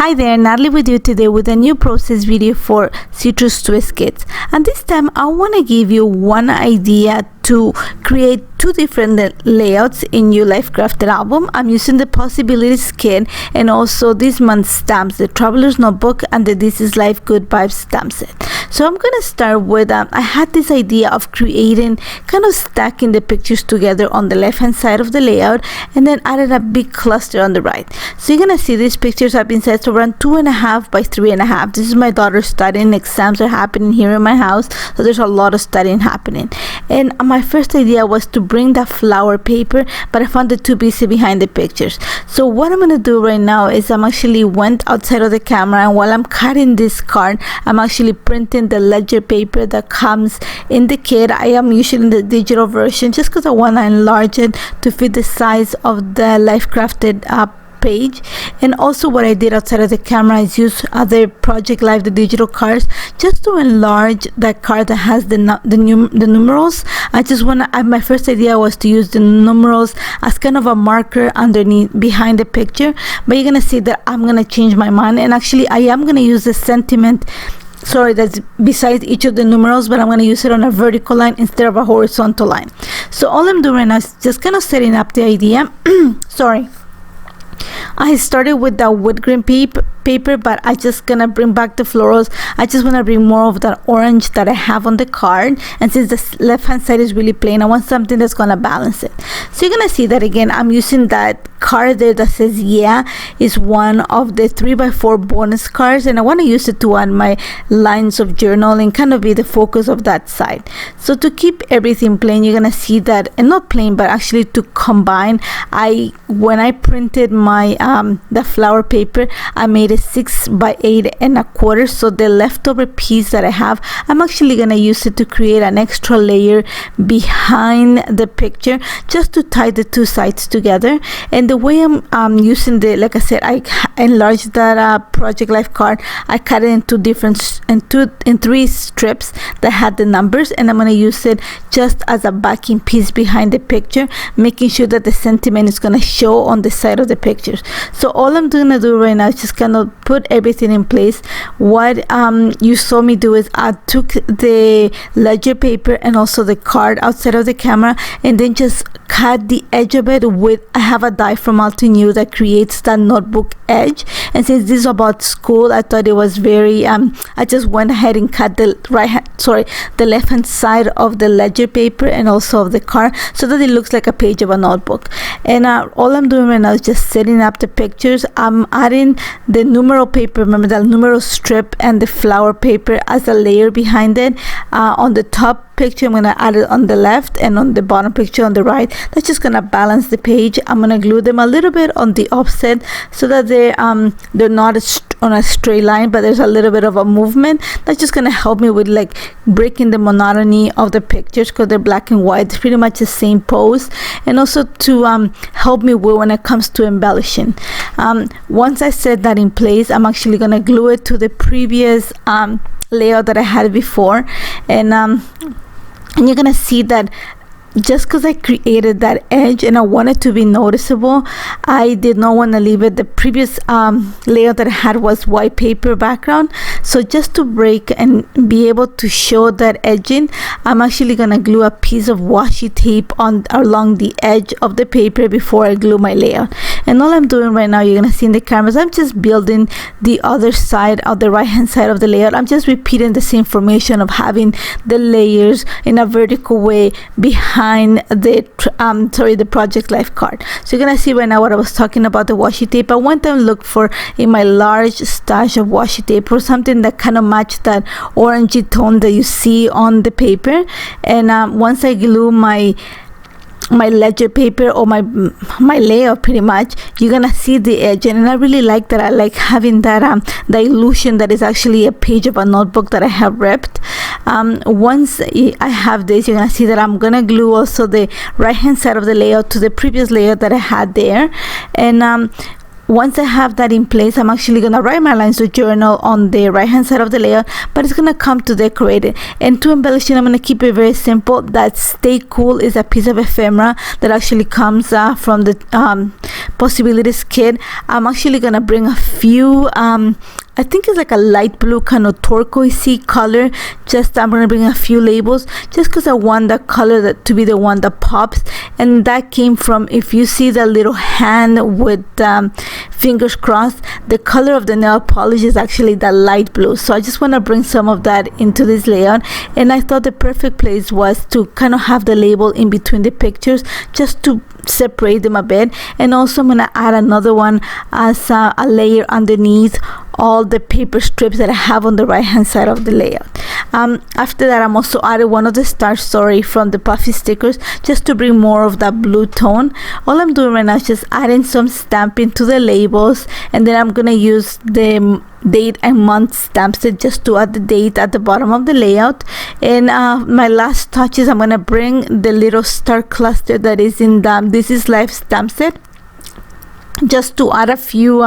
Hi there, Natalie with you today with a new process video for Citrus Twist Kits. And this time I want to give you one idea to create two different layouts in your Life Crafted album. I'm using the Possibilities kit and also this month's stamps, the Traveler's Notebook and the This Is Life Good Vibes stamp set. So I'm gonna start with, I had this idea of creating, kind of stacking the pictures together on the left hand side of the layout and then added a big cluster on the right. So you're gonna see these pictures have been set to around 2.5 by 3.5. This is my daughter studying, exams are happening here in my house, so there's a lot of studying happening. And my first idea was to bring that flower paper, but I found it too busy behind the pictures. So what I'm gonna do right now is I'm actually went outside of the camera, and while I'm cutting this card, I'm actually printing the ledger paper that comes in the kit. I am using the digital version just because I want to enlarge it to fit the size of the Life Crafted page. And also what I did outside of the camera is use other Project Life, the digital cards, just to enlarge that card that has the numerals. I just want to, my first idea was to use the numerals as kind of a marker underneath behind the picture, but you're gonna see that I'm gonna change my mind, and actually I am gonna use the sentiment, sorry, that's beside each of the numerals, but I'm going to use it on a vertical line instead of a horizontal line. So all I'm doing right now is just kind of setting up the idea. Sorry, I started with the wood grain paper, but I just gonna bring back the florals. I just want to bring more of that orange that I have on the card, and since the left hand side is really plain, I want something that's gonna balance it. So you're gonna see that again, I'm using that card there that says yeah, is one of the 3x4 bonus cards, and I want to use it to add my lines of journal and kind of be the focus of that side. So to keep everything plain, you're gonna see that, and not plain but actually to combine, when I printed my the flower paper, I made it 6 by 8.25. so the leftover piece that I have, I'm actually gonna use it to create an extra layer behind the picture just to tie the two sides together. And the way I'm using the, like I said, I enlarged that Project Life card. I cut it into in 3 strips that had the numbers, and I'm gonna use it just as a backing piece behind the picture, making sure that the sentiment is gonna show on the side of the pictures. So all I'm gonna do right now is just kind of put everything in place. What you saw me do is I took the ledger paper and also the card outside of the camera, and then just cut the edge of it with, I have a die from Altenew that creates that notebook edge, and since this is about school, I thought it was very I just went ahead and cut the the left hand side of the ledger paper and also of the card so that it looks like a page of a notebook. And all I'm doing right now is just setting up the pictures. I'm adding the numeral paper, remember that numeral strip, and the flower paper as a layer behind it. On the top picture I'm going to add it on the left, and on the bottom picture on the right. That's just going to balance the page. I'm going to glue them a little bit on the offset so that they're not on a straight line, but there's a little bit of a movement. That's just going to help me with like breaking the monotony of the pictures because they're black and white. It's pretty much the same pose, and also to help me with when it comes to embellishing. Once I set that in place, I'm actually going to glue it to the previous layout that I had before, and you're gonna see that just because I created that edge and I want it to be noticeable, I did not want to leave it. The previous layout that I had was white paper background, so just to break and be able to show that edging, I'm actually gonna glue a piece of washi tape along the edge of the paper before I glue my layout. And all I'm doing right now, you're gonna see in the cameras, I'm just building the other side of the right hand side of the layout. I'm just repeating the same formation of having the layers in a vertical way behind the Project Life card. So you're gonna see right now what I was talking about, the washi tape. I went and looked for in my large stash of washi tape for something that kind of matched that orangey tone that you see on the paper. And once I glue my ledger paper or my layout, pretty much you're gonna see the edge, and I really like that. I like having that the illusion that is actually a page of a notebook that I have ripped. Once I have this, you're gonna see that I'm gonna glue also the right hand side of the layout to the previous layout that I had there. And once I have that in place, I'm actually gonna write my lines of journal on the right hand side of the layout, but it's gonna come to decorate it. And to embellish it, I'm gonna keep it very simple. That Stay Cool is a piece of ephemera that actually comes from the Possibilities kit. I'm actually gonna bring a few I think it's like a light blue kind of turquoisey color. Just I'm gonna bring a few labels just because I want the color to be the one that pops. And that came from, if you see the little hand with fingers crossed, the color of the nail polish is actually the light blue. So I just want to bring some of that into this layout, and I thought the perfect place was to kind of have the label in between the pictures just to separate them a bit. And also I'm gonna add another one as a layer underneath all the paper strips that I have on the right hand side of the layout. After that, I'm also adding one of the Star Story from the puffy stickers just to bring more of that blue tone. All I'm doing right now is just adding some stamping to the labels, and then I'm gonna use the date and month stamp set just to add the date at the bottom of the layout. And my last touch is I'm gonna bring the little star cluster that is in the This Is Life stamp set just to add a few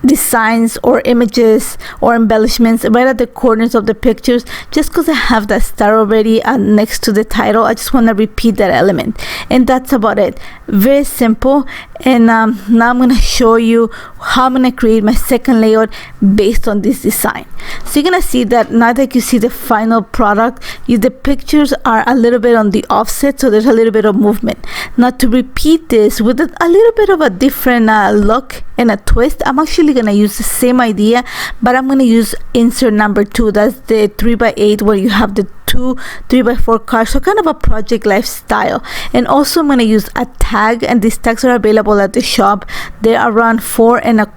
designs or images or embellishments right at the corners of the pictures. Just because I have that star already next to the title, I just want to repeat that element, and that's about it. Very simple. And now I'm going to show you how I'm going to create my second layout based on this design. So you're going to see that now that you see the final product, the pictures are a little bit on the offset, so there's a little bit of movement. Now to repeat this with a little bit of a different look and a twist, I'm actually going to use the same idea, but I'm going to use insert number 2. That's the 3x8 where you have the 2 3x4 cards, so kind of a project lifestyle. And also I'm going to use a tag, and these tags are available at the shop. They're around 4 and I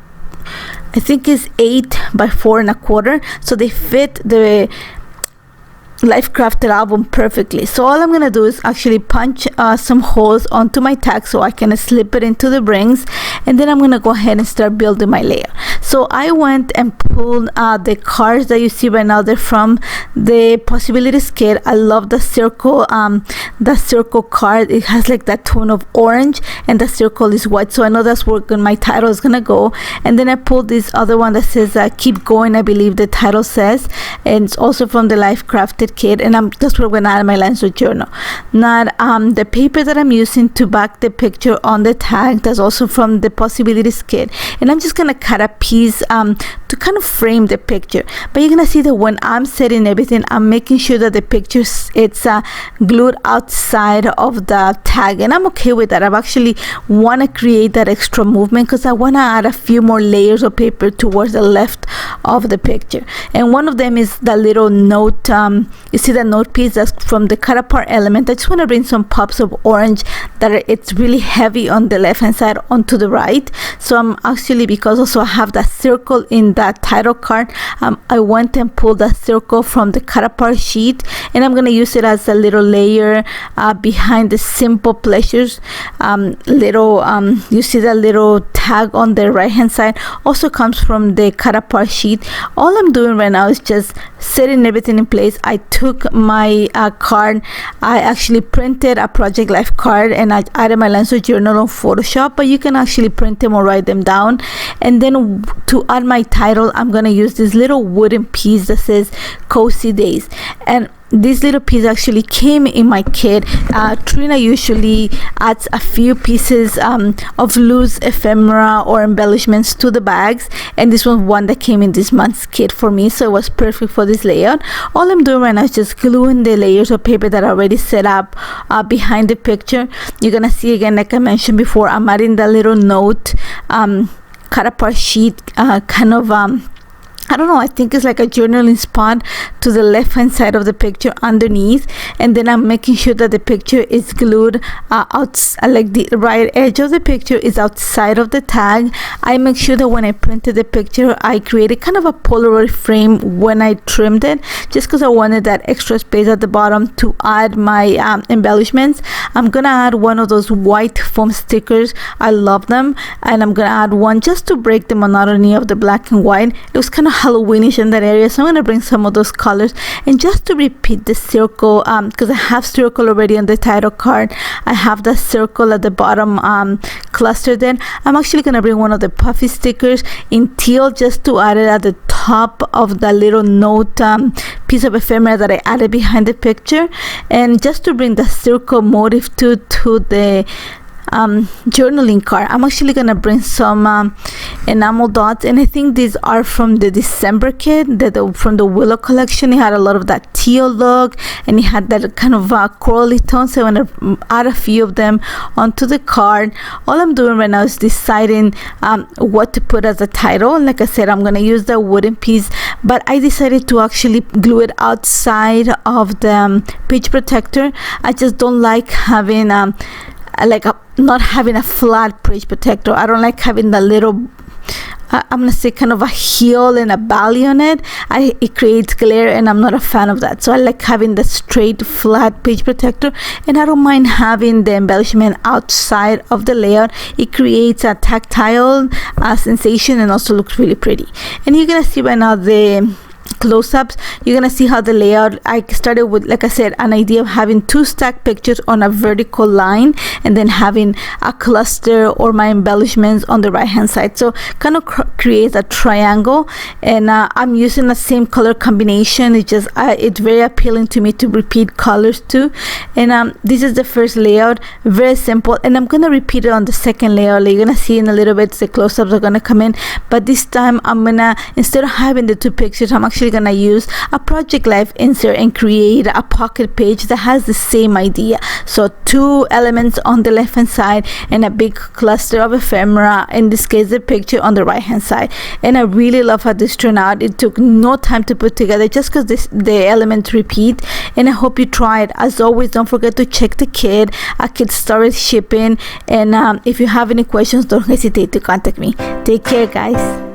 think it's 8 by 4 and a quarter, so they fit the Life Crafted album perfectly. So all I'm gonna do is actually punch some holes onto my tag so I can slip it into the rings, and then I'm gonna go ahead and start building my layer. So I went and pulled the cards that you see right now. They're from the Possibilities kit. I love the circle card. It has like that tone of orange, and the circle is white, so I know that's where my title is gonna go. And then I pulled this other one that says keep going, I believe the title says, and it's also from the Life Crafted kit, and that's where I'm gonna add my lines of journal. Now the paper that I'm using to back the picture on the tag, that's also from the Possibilities kit, and I'm just gonna cut a piece to kind of frame the picture. But you're gonna see that when I'm setting everything, I'm making sure that the picture it's glued outside of the tag, and I'm okay with that. I actually want to create that extra movement because I want to add a few more layers of paper towards the left of the picture. And one of them is the little note. You see the note piece that's from the cut apart element. I just want to bring some pops of orange that it's really heavy on the left hand side onto the right. So I'm actually, because also I have that circle in that title card, I went and pulled that circle from the cut apart sheet, and I'm going to use it as a little layer behind the Simple Pleasures you see that little tag on the right hand side also comes from the cut apart sheet. All I'm doing right now is just setting everything in place. I took my card, I actually printed a Project Life card, and I added my lines of journal on Photoshop, but you can actually print them or write them down. And then to add my title, I'm gonna use this little wooden piece that says Cozy Days, and this little piece actually came in my kit. Trina usually adds a few pieces of loose ephemera or embellishments to the bags, and this was one that came in this month's kit for me, so it was perfect for this layout. All I'm doing right now is just gluing the layers of paper that I already set up behind the picture. You're gonna see again, like I mentioned before, I'm adding the little note cut apart sheet kind of I don't know, I think it's like a journaling spot to the left hand side of the picture underneath, and then I'm making sure that the picture is glued like the right edge of the picture is outside of the tag. I make sure that when I printed the picture, I created kind of a Polaroid frame when I trimmed it, just because I wanted that extra space at the bottom to add my embellishments. I'm gonna add one of those white foam stickers. I love them, and I'm gonna add one just to break the monotony of the black and white. It was kind of Halloweenish in that area, so I'm going to bring some of those colors. And just to repeat the circle, because I have circle already on the title card, I have the circle at the bottom cluster. Then I'm actually going to bring one of the puffy stickers in teal just to add it at the top of the little note piece of ephemera that I added behind the picture, and just to bring the circle motif to the journaling card. I'm actually gonna bring some enamel dots, and I think these are from the December kit, from the Willow collection. It had a lot of that teal look, and it had that kind of corally tone, so I'm gonna add a few of them onto the card. All I'm doing right now is deciding what to put as a title. Like I said, I'm gonna use the wooden piece, but I decided to actually glue it outside of the page protector. I just don't like having not having a flat page protector. I don't like having the little I'm gonna say kind of a heel and a valley on it. It creates glare, and I'm not a fan of that. So I like having the straight flat page protector, and I don't mind having the embellishment outside of the layout. It creates a tactile sensation and also looks really pretty. And you're gonna see right now the close-ups. You're gonna see how the layout, I started with, like I said, an idea of having 2 stacked pictures on a vertical line, and then having a cluster or my embellishments on the right hand side, so kind of creates a triangle. And I'm using the same color combination. It's very appealing to me to repeat colors too. And this is the first layout, very simple, and I'm gonna repeat it on the second layout. You're gonna see in a little bit the close-ups are gonna come in, but this time I'm gonna, instead of having the 2 pictures, I'm actually gonna use a Project Life insert and create a pocket page that has the same idea. So 2 elements on the left hand side and a big cluster of ephemera, in this case the picture on the right hand side. And I really love how this turned out. It took no time to put together, just because the elements repeat. And I hope you try it. As always, don't forget to check the kit. Our kit started shipping, and if you have any questions, don't hesitate to contact me. Take care, guys.